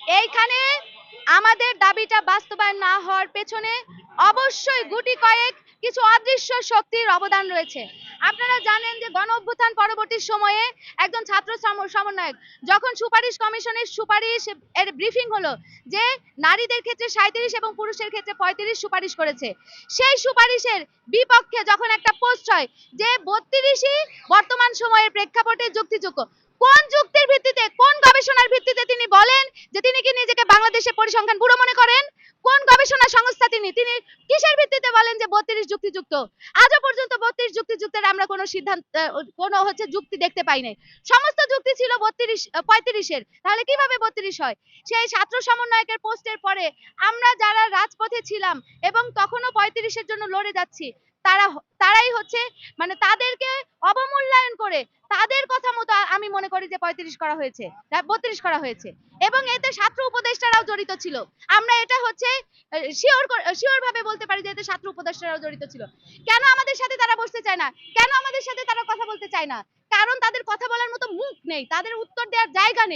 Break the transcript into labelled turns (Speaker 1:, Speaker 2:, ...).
Speaker 1: এইখানে আমাদের দাবিটা বাস্তবায়ন না হওয়ার পেছনে অবশ্যই গুটি কয়েক কিছু অদৃশ্য শক্তির অবদান রয়েছে। আপনারা জানেন যে গণ অভ্যুত্থান পরবর্তী সময়ে একজন ছাত্র সমন্বয়ক যখন সুপারিশ কমিশনের সুপারিশ এর ব্রিফিং হলো যে নারীদের ক্ষেত্রে 37 এবং পুরুষের ক্ষেত্রে 35 সুপারিশ করেছে, সেই সুপারিশের বিপক্ষে যখন একটা পোস্ট হয় যে 32ই বর্তমান সময়ের প্রেক্ষাপটে যুক্তিযোগ্য, কোন যুক্তির ভিত্তিতে, কোন গবেষণার ভিত্তিতে তিনি বলেন যে তিনি কি নিজেকে বাংলাদেশের পরিসংখ্যান ব্যুরো মনে করেন? কোন গবেষণা সংস্থা তিনি কিসের ভিত্তিতে বলেন যে 32 যুক্তিযুক্ত? আজও পর্যন্ত 32 যুক্তিযুক্তের আমরা কোনো সিদ্ধান্ত কোনো যুক্তি দেখতে পাই নাই। সমস্ত যুক্তি ছিল 35 এর। তাহলে কিভাবে 32 হয়? সেই ছাত্র সমন্বয়কের পোস্টের পরে আমরা যারা রাজপথে ছিলাম এবং তখনও 35 এর জন্য লড়ে যাচ্ছি, তারাই হচ্ছে মানে তাদেরকে অবমূল্যায়ন করে তাদের কথা মতো আমি মনে করি যে 35 করা হয়েছে, 32 করা হয়েছে এবং এতে ছাত্র উপদেষ্টারাও জড়িত ছিল। আমরা এটা হচ্ছে শিওর ভাবে বলতে পারি যে এতে ছাত্র উপদেষ্টারাও জড়িত ছিল। কেন আমাদের সাথে তারা বসতে চায় না? কেন আমাদের সাথে তারা কথা বলতে চায় না? কারণ তাদের কথা বলার মতো মুখ নেই, তাদের উত্তর দেওয়ার জায়গা নেই।